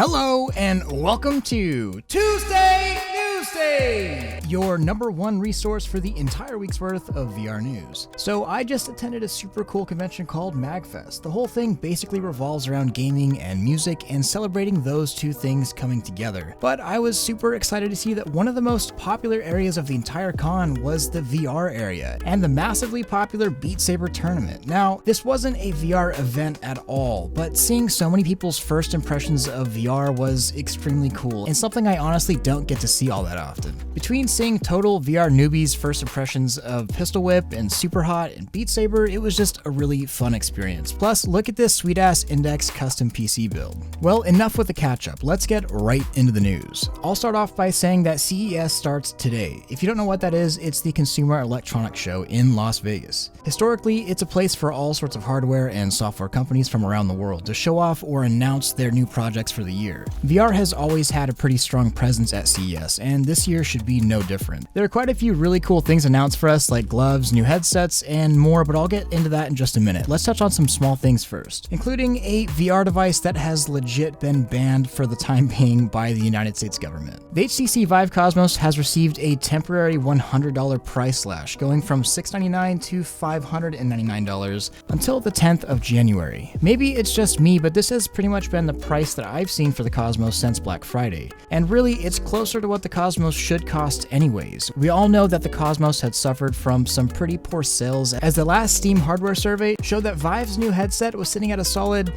Hello and welcome to Tuesday Newsday, your #1 resource for the entire week's worth of VR news. So I just attended a super cool convention called MagFest. The whole thing basically revolves around gaming and music and celebrating those two things coming together. But I was super excited to see that one of the most popular areas of the entire con was the VR area and the massively popular Beat Saber tournament. Now, this wasn't a VR event at all, but seeing so many people's first impressions of VR was extremely cool and something I honestly don't get to see all that often. Between seeing total VR newbies' first impressions of Pistol Whip and Superhot and Beat Saber, it was just a really fun experience. Plus, look at this sweet-ass Index custom PC build. Well, enough with the catch-up, let's get right into the news. I'll start off by saying that CES starts today. If you don't know what that is, it's the Consumer Electronics Show in Las Vegas. Historically, it's a place for all sorts of hardware and software companies from around the world to show off or announce their new projects for the year. VR has always had a pretty strong presence at CES, and this year should be no different. There are quite a few really cool things announced for us, like gloves, new headsets, and more, but I'll get into that in just a minute. Let's touch on some small things first, including a VR device that has legit been banned for the time being by the United States government. The HTC Vive Cosmos has received a temporary $100 price slash, going from $699 to $599 until the 10th of January. Maybe it's just me, but this has pretty much been the price that I've seen for the Cosmos since Black Friday. And really, it's closer to what the Cosmos should cost anyways. We all know that the Cosmos had suffered from some pretty poor sales, as the last Steam hardware survey showed that Vive's new headset was sitting at a solid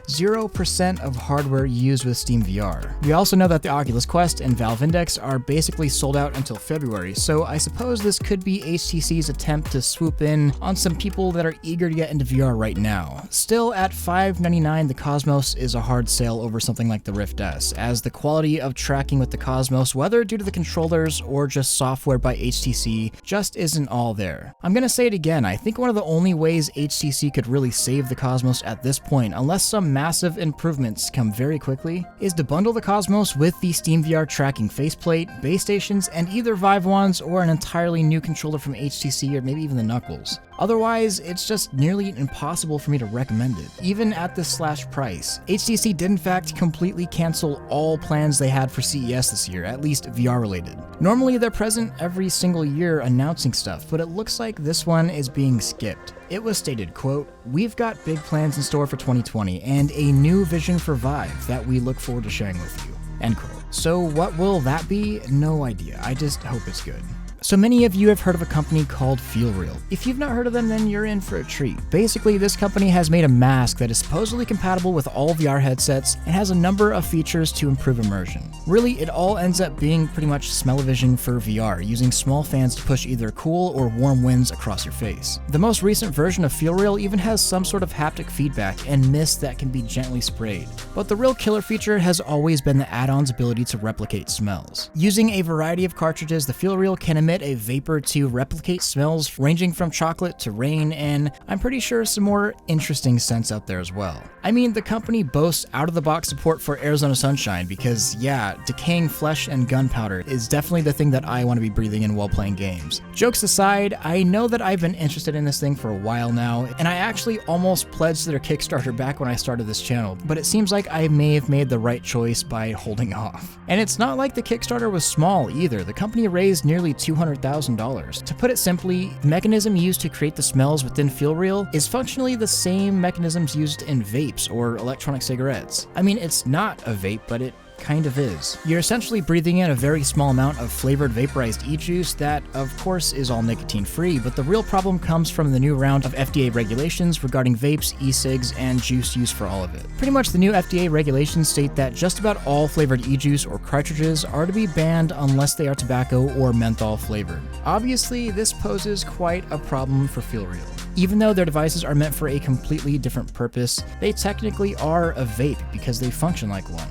0% of hardware used with Steam VR. We also know that the Oculus Quest and Valve Index are basically sold out until February, so I suppose this could be HTC's attempt to swoop in on some people that are eager to get into VR right now. Still, at $599, the Cosmos is a hard sale over something like the Rift S, as the quality of tracking with the Cosmos, whether due to the controllers or just software by HTC, just isn't all there. I'm gonna say it again, I think one of the only ways HTC could really save the Cosmos at this point, unless some massive improvements come very quickly, is to bundle the Cosmos with the Steam VR tracking faceplate, base stations, and either Vive wands or an entirely new controller from HTC or maybe even the Knuckles. Otherwise, it's just nearly impossible for me to recommend it, even at this slash price. HTC did in fact completely cancel all plans they had for CES this year, at least VR related. Normally they're present every single year announcing stuff, but it looks like this one is being skipped. It was stated, quote, "We've got big plans in store for 2020 and a new vision for Vive that we look forward to sharing with you," end quote. So what will that be? No idea. I just hope it's good. So many of you have heard of a company called FeelReal. If you've not heard of them, then you're in for a treat. Basically, this company has made a mask that is supposedly compatible with all VR headsets and has a number of features to improve immersion. Really, it all ends up being pretty much smell-o-vision for VR, using small fans to push either cool or warm winds across your face. The most recent version of FeelReal even has some sort of haptic feedback and mist that can be gently sprayed. But the real killer feature has always been the add-on's ability to replicate smells. Using a variety of cartridges, the FeelReal can emit a vapor to replicate smells ranging from chocolate to rain, and I'm pretty sure some more interesting scents out there as well. I mean, the company boasts out-of-the-box support for Arizona sunshine because, yeah, decaying flesh and gunpowder is definitely the thing that I want to be breathing in while playing games. Jokes aside, I know that I've been interested in this thing for a while now, and I actually almost pledged to their Kickstarter back when I started this channel, but it seems like I may have made the right choice by holding off. And it's not like the Kickstarter was small either. The company raised nearly $200,000. To put it simply, the mechanism used to create the smells within FeelReal is functionally the same mechanisms used in vapes or electronic cigarettes. I mean, it's not a vape, but it kind of is. You're essentially breathing in a very small amount of flavored vaporized e-juice that, of course, is all nicotine-free, but the real problem comes from the new round of FDA regulations regarding vapes, e-cigs, and juice use for all of it. Pretty much the new FDA regulations state that just about all flavored e-juice or cartridges are to be banned unless they are tobacco or menthol flavored. Obviously, this poses quite a problem for FeelReal. Even though their devices are meant for a completely different purpose, they technically are a vape because they function like one.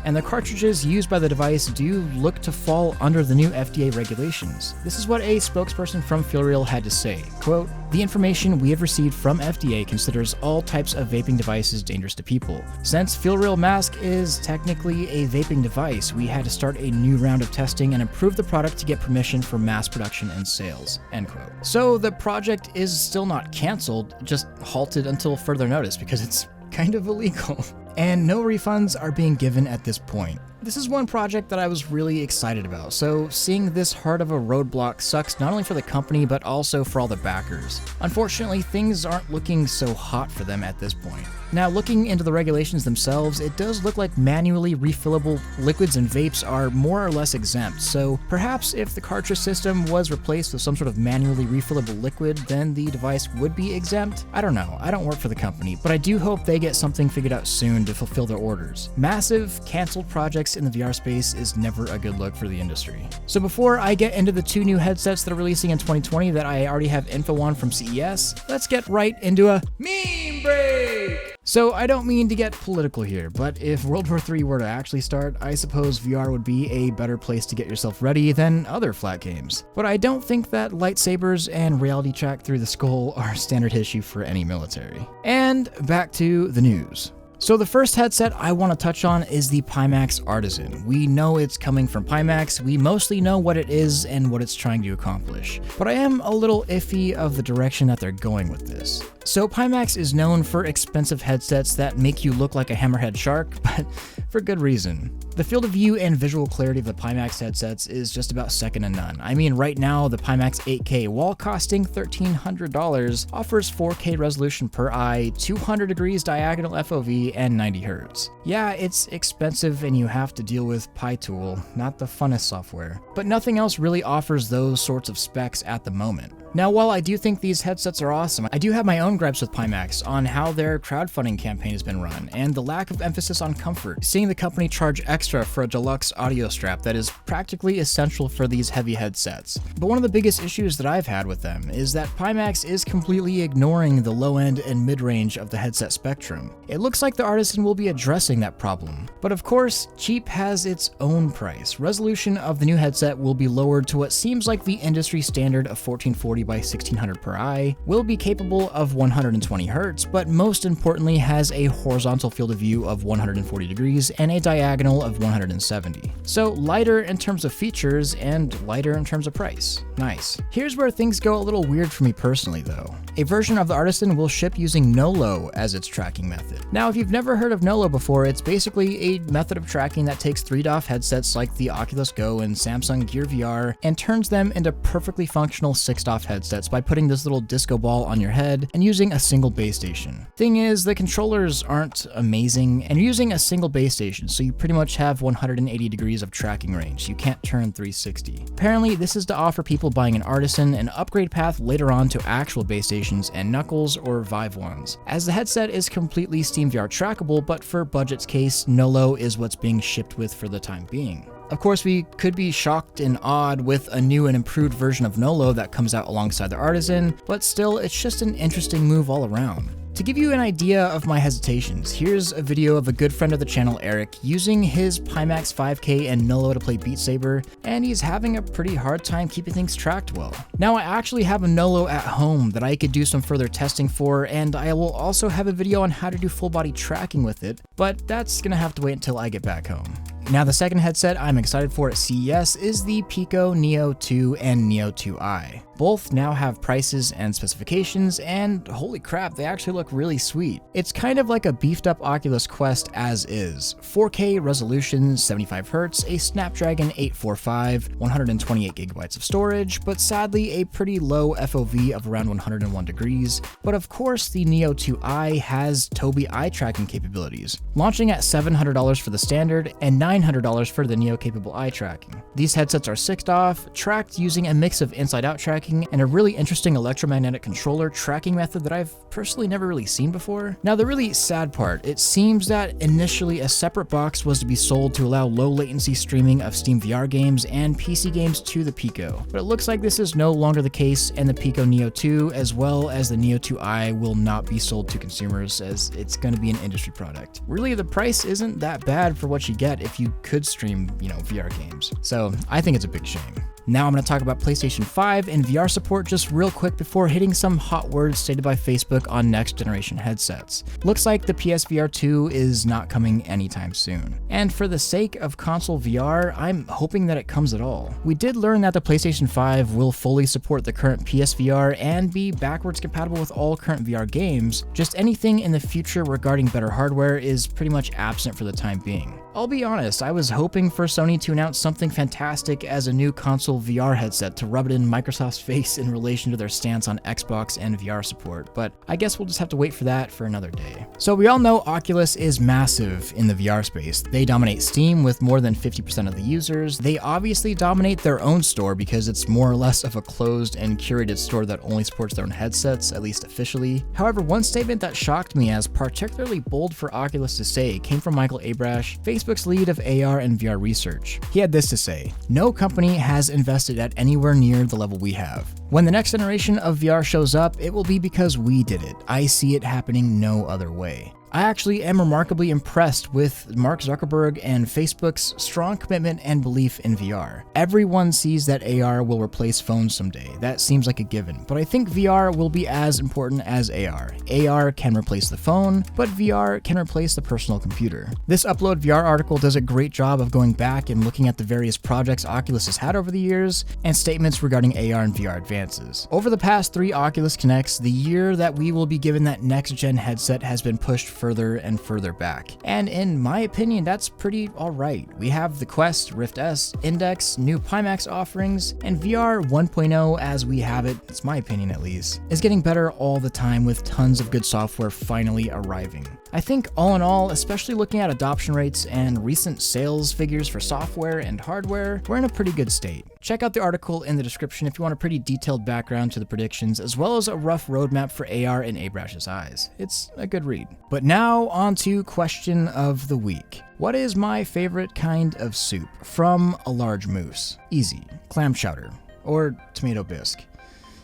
And the cartridges used by the device do look to fall under the new FDA regulations. This is what a spokesperson from FeelReal had to say, quote, "The information we have received from FDA considers all types of vaping devices dangerous to people. Since FeelReal Mask is technically a vaping device, we had to start a new round of testing and improve the product to get permission for mass production and sales," end quote. So the project is still not canceled, just halted until further notice because it's kind of illegal. and no refunds are being given at this point. This is one project that I was really excited about, so seeing this hard of a roadblock sucks not only for the company but also for all the backers. Unfortunately, things aren't looking so hot for them at this point. Now, looking into the regulations themselves, it does look like manually refillable liquids and vapes are more or less exempt, so perhaps if the cartridge system was replaced with some sort of manually refillable liquid, then the device would be exempt? I don't know, I don't work for the company, but I do hope they get something figured out soon to fulfill their orders. Massive, canceled projects in the VR space is never a good look for the industry. So before I get into the 2 new headsets that are releasing in 2020 that I already have info on from CES, let's get right into a meme break! So I don't mean to get political here, but if World War III were to actually start, I suppose VR would be a better place to get yourself ready than other flat games. But I don't think that lightsabers and reality track through the skull are standard issue for any military. And back to the news. So the first headset I want to touch on is the Pimax Artisan. We know it's coming from Pimax, we mostly know what it is and what it's trying to accomplish, but I am a little iffy of the direction that they're going with this. So Pimax is known for expensive headsets that make you look like a hammerhead shark, but for good reason. The field of view and visual clarity of the Pimax headsets is just about second to none. I mean, right now, the Pimax 8K, while costing $1,300, offers 4K resolution per eye, 200 degrees diagonal FOV, and 90 Hz. Yeah, it's expensive and you have to deal with PyTool, not the funnest software, but nothing else really offers those sorts of specs at the moment. Now, while I do think these headsets are awesome, I do have my own gripes with Pimax on how their crowdfunding campaign has been run, and the lack of emphasis on comfort, seeing the company charge extra for a deluxe audio strap that is practically essential for these heavy headsets. But one of the biggest issues that I've had with them is that Pimax is completely ignoring the low end and mid-range of the headset spectrum. It looks like the Artisan will be addressing that problem. But of course, cheap has its own price. Resolution of the new headset will be lowered to what seems like the industry standard of 1440 by 1600 per eye, will be capable of 120 Hz, but most importantly has a horizontal field of view of 140 degrees and a diagonal of 170. So lighter in terms of features and lighter in terms of price. Nice. Here's where things go a little weird for me personally though. A version of the Artisan will ship using NOLO as its tracking method. Now, if you've never heard of NOLO before, it's basically a method of tracking that takes 3DOF headsets like the Oculus Go and Samsung Gear VR and turns them into perfectly functional 6DOF headsets by putting this little disco ball on your head and using a single base station. Thing is, the controllers aren't amazing, and you're using a single base station, so you pretty much have 180 degrees of tracking range. You can't turn 360. Apparently, this is to offer people buying an Artisan an upgrade path later on to actual base stations and Knuckles or Vive ones, as the headset is completely SteamVR trackable, but for budget's case, NOLO is what's being shipped with for the time being. Of course, we could be shocked and awed with a new and improved version of NOLO that comes out alongside the Artisan, but still, it's just an interesting move all around. To give you an idea of my hesitations, here's a video of a good friend of the channel, Eric, using his Pimax 5K and NOLO to play Beat Saber, and he's having a pretty hard time keeping things tracked well. Now, I actually have a NOLO at home that I could do some further testing for, and I will also have a video on how to do full body tracking with it, but that's gonna have to wait until I get back home. Now, the second headset I'm excited for at CES is the Pico Neo 2 and Neo 2i. Both now have prices and specifications, and holy crap, they actually look really sweet. It's kind of like a beefed up Oculus Quest as is. 4K resolution, 75 Hz, a Snapdragon 845, 128 GB of storage, but sadly a pretty low FOV of around 101 degrees. But of course, the Neo 2i has Tobii eye tracking capabilities, launching at $700 for the standard and $900 for the Neo capable eye tracking. These headsets are 6DOF, tracked using a mix of inside-out tracking and a really interesting electromagnetic controller tracking method that I've personally never really seen before. Now, the really sad part, it seems that initially a separate box was to be sold to allow low latency streaming of Steam VR games and PC games to the Pico, but it looks like this is no longer the case, and the Pico Neo 2 as well as the Neo 2i will not be sold to consumers, as it's going to be an industry product. Really, the price isn't that bad for what you get if you could stream, VR games. So I think it's a big shame. Now I'm going to talk about PlayStation 5 and VR support just real quick before hitting some hot words stated by Facebook on next generation headsets. Looks like the PSVR 2 is not coming anytime soon. And for the sake of console VR, I'm hoping that it comes at all. We did learn that the PlayStation 5 will fully support the current PSVR and be backwards compatible with all current VR games. Just anything in the future regarding better hardware is pretty much absent for the time being. I'll be honest, I was hoping for Sony to announce something fantastic as a new console VR headset to rub it in Microsoft's face in relation to their stance on Xbox and VR support, but I guess we'll just have to wait for that for another day. So we all know Oculus is massive in the VR space. They dominate Steam with more than 50% of the users. They obviously dominate their own store because it's more or less of a closed and curated store that only supports their own headsets, at least officially. However, one statement that shocked me as particularly bold for Oculus to say came from Michael Abrash, Facebook's lead of AR and VR research. He had this to say: "No company has invested at anywhere near the level we have. When the next generation of VR shows up, it will be because we did it. I see it happening no other way." I actually am remarkably impressed with Mark Zuckerberg and Facebook's strong commitment and belief in VR. Everyone sees that AR will replace phones someday. That seems like a given, but I think VR will be as important as AR. AR can replace the phone, but VR can replace the personal computer. This Upload VR article does a great job of going back and looking at the various projects Oculus has had over the years and statements regarding AR and VR advances. Over the past 3 Oculus Connects, the year that we will be given that next-gen headset has been pushed further and further back. And in my opinion, that's pretty alright. We have the Quest, Rift S, Index, new Pimax offerings, and VR 1.0 as we have it, it's my opinion at least, is getting better all the time with tons of good software finally arriving. I think all in all, especially looking at adoption rates and recent sales figures for software and hardware, we're in a pretty good state. Check out the article in the description if you want a pretty detailed background to the predictions, as well as a rough roadmap for AR in Abrash's eyes. It's a good read. But now on to question of the week. What is my favorite kind of soup? From a large moose. Easy. Clam chowder. Or tomato bisque.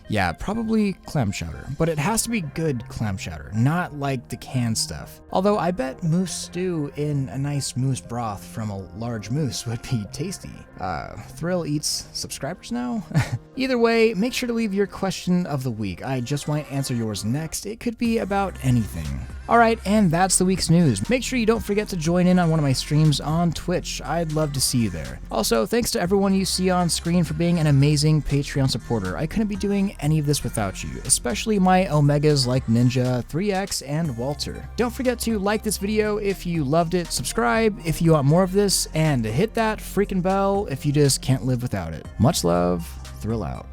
Yeah, probably clam chowder, but it has to be good clam chowder, not like the canned stuff. Although I bet moose stew in a nice moose broth from a large moose would be tasty. Thrill eats subscribers now? Either way, make sure to leave your question of the week. I just might answer yours next. It could be about anything. Alright, and that's the week's news. Make sure you don't forget to join in on one of my streams on Twitch. I'd love to see you there. Also, thanks to everyone you see on screen for being an amazing Patreon supporter. I couldn't be doing any of this without you, especially my Omegas like Ninja, 3X, and Walter. Don't forget to like this video if you loved it, subscribe if you want more of this, and hit that freaking bell if you just can't live without it. Much love, Thrill out.